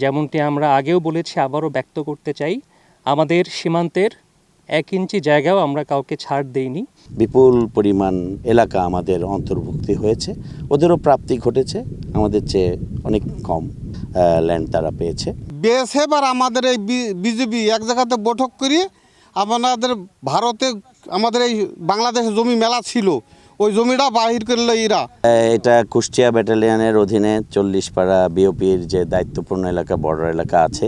যেমনটি আমরা আগেও বলেছি, আবারও ব্যক্ত করতে চাই, আমাদের সীমান্তের 1 ইঞ্চি জায়গাও আমরা কাউকে ছাড় দেইনি। বিপুল পরিমাণ এলাকা আমাদের অন্তর্ভুক্তি হয়েছে, ওদেরও প্রাপ্তি ঘটেছে, আমাদের চেয়ে অনেক কম ল্যান্ড তারা পেয়েছে। বিএসএফ আর আমাদের এই বিজেপি এক জায়গাতে বৈঠক করি, আমাদের ভারতে আমাদের এই বাংলাদেশে জমি মেলা ছিল, ওই জমিটা বাহির করলো এরা। এটা কুষ্টিয়া ব্যাটালিয়নের অধীনে 40 পাড়া বিওপির যে দায়িত্বপূর্ণ এলাকা, বর্ডার এলাকা আছে,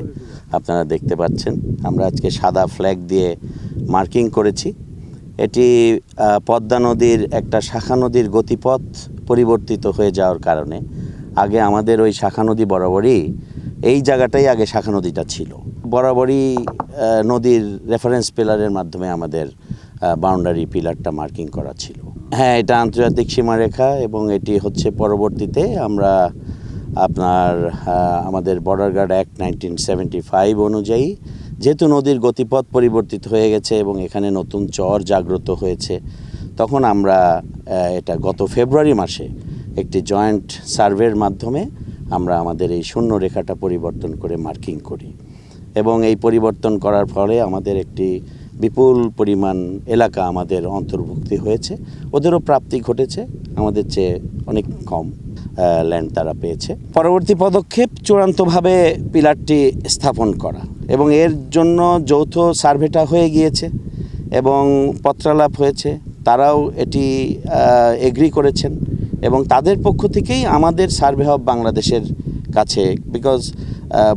আপনারা দেখতে পাচ্ছেন। আমরা আজকে সাদা ফ্ল্যাগ দিয়ে মার্কিং করেছি। এটি পদ্মা নদীর একটা শাখা নদীর গতিপথ পরিবর্তিত হয়ে যাওয়ার কারণে আগে আমাদের ওই শাখা নদী বরাবরই, এই জায়গাটাই আগে শাখা নদীটা ছিল, বরাবরই নদীর রেফারেন্স পিলারের মাধ্যমে আমাদের বাউন্ডারি পিলারটা মার্কিং করা ছিল। হ্যাঁ, এটা আন্তর্জাতিক সীমারেখা এবং এটি হচ্ছে পরবর্তীতে আমরা আমাদের বর্ডার গার্ড অ্যাক্ট 1975 অনুযায়ী, যেহেতু নদীর গতিপথ পরিবর্তিত হয়ে গেছে এবং এখানে নতুন চর জাগ্রত হয়েছে, তখন আমরা এটা গত ফেব্রুয়ারি মাসে একটি জয়েন্ট সার্ভের মাধ্যমে আমরা আমাদের এই শূন্য রেখাটা পরিবর্তন করে মার্কিং করি এবং এই পরিবর্তন করার ফলে আমাদের একটি বিপুল পরিমাণ এলাকা আমাদের অন্তর্ভুক্তি হয়েছে, ওদেরও প্রাপ্তি ঘটেছে, আমাদের চেয়ে অনেক কম ল্যান্ড তারা পেয়েছে। পরবর্তী পদক্ষেপ চূড়ান্তভাবে পিলারটি স্থাপন করা এবং এর জন্য যৌথ সার্ভেটা হয়ে গিয়েছে এবং পত্রালাপ হয়েছে, তারাও এটি এগ্রি করেছেন এবং তাদের পক্ষ থেকেই আমাদের সার্ভে অফ বাংলাদেশের কাছে, বিকজ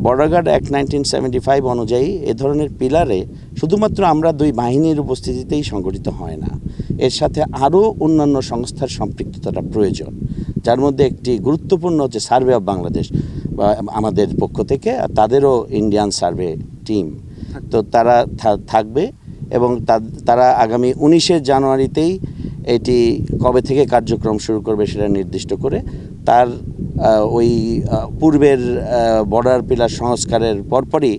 বর্ডার গার্ড অ্যাক্ট 1975 অনুযায়ী এ ধরনের পিলারে শুধুমাত্র আমরা দুই বাহিনীর উপস্থিতিতেই সংগঠিত হয় না, এর সাথে আরও অন্যান্য সংস্থার সম্পৃক্ততাটা প্রয়োজন, যার মধ্যে একটি গুরুত্বপূর্ণ হচ্ছে সার্ভে অফ বাংলাদেশ আমাদের পক্ষ থেকে, আর তাদেরও ইন্ডিয়ান সার্ভে টিম, তো তারা থাকবে এবং তারা আগামী 19শে জানুয়ারিতেই এটি কবে থেকে কার্যক্রম শুরু করবে সেটা নির্দিষ্ট করে তার ওই পূর্বের বর্ডার পিলার সংস্কারের পরপরই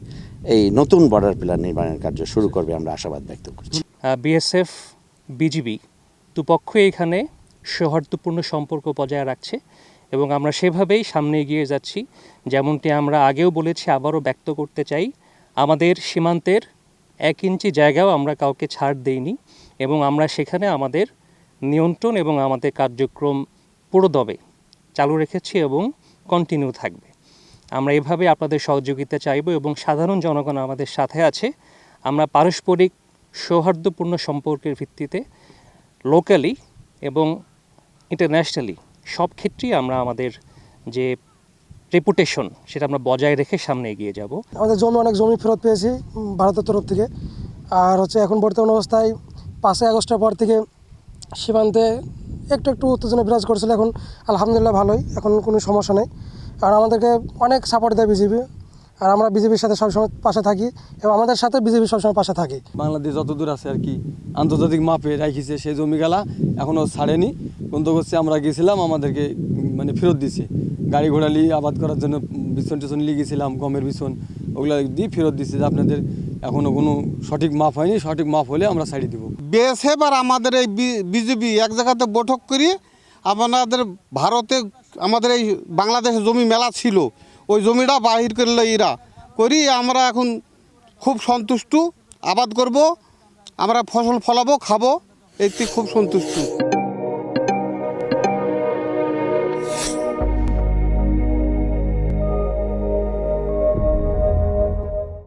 এই নতুন বর্ডার পিলার নির্মাণের কার্য শুরু করবে, আমরা আশাবাদ ব্যক্ত করছি। বিএসএফ বিজিবি দুপক্ষই এখানে সৌহার্দ্যপূর্ণ সম্পর্ক বজায় রাখছে এবং আমরা সেভাবেই সামনে এগিয়ে যাচ্ছি। যেমনটি আমরা আগেও বলেছি, আবারও ব্যক্ত করতে চাই, আমাদের সীমান্তের 1 ইঞ্চি জায়গাও আমরা কাউকে ছাড় দেইনি এবং আমরা সেখানে আমাদের নিয়ন্ত্রণ এবং আমাদের কার্যক্রম পুরোদমে চালু রেখেছি এবং কন্টিনিউ থাকবে। আমরা এভাবে আপনাদের সহযোগিতা চাইব এবং সাধারণ জনগণ আমাদের সাথে আছে। আমরা পারস্পরিক সৌহার্দ্যপূর্ণ সম্পর্কের ভিত্তিতে লোকালি এবং ইন্টারন্যাশনালি সব ক্ষেত্রেই আমরা আমাদের যে রেপুটেশন সেটা আমরা বজায় রেখে সামনে এগিয়ে যাব। আমাদের অনেক জমি ফেরত পেয়েছি ভারতের তরফ থেকে, আর এখন বর্তমান অবস্থায় 5 আগস্টের পর থেকে সীমান্তে একটু উত্তেজনা বিরাজ করছিল, এখন আলহামদুলিল্লাহ ভালোই, এখন কোনো সমস্যা নেই। আর আমাদেরকে অনেক সাপোর্ট দেয় বিজেপি, আর আমরা বিজেপির সাথে সবসময় পাশে থাকি এবং আমাদের সাথে বিজেপি সবসময় পাশে থাকে। বাংলাদেশ যত দূর আছে আর কি আন্তর্জাতিক মাপে রাখিছে, সেই জমিগুলা এখনও ছাড়েনি, কিন্তু হচ্ছে আমরা গেছিলাম, আমাদেরকে ফেরত দিছে। গাড়ি ঘোড়া নিয়ে আবাদ করার জন্য বিছন টিছন নিয়ে গেছিলাম, গমের বিছন, ওগুলো দিয়ে ফেরত দিচ্ছে যে আপনাদের এখনও কোনো সঠিক মাপ হয়নি, সঠিক মাপ হলে আমরা ছাড়িয়ে দেবো। বিএসএফ আর আমাদের এই বিজেপি এক জায়গাতে বৈঠক করি, আমাদের ভারতে আমাদের এই বাংলাদেশে জমি মেলা ছিল, ওই জমিটা বাহির করলো এরা করি, আমরা এখন খুব সন্তুষ্ট, আবাদ করব, আমরা ফসল ফলাবো, খাবো, এতে খুব সন্তুষ্ট।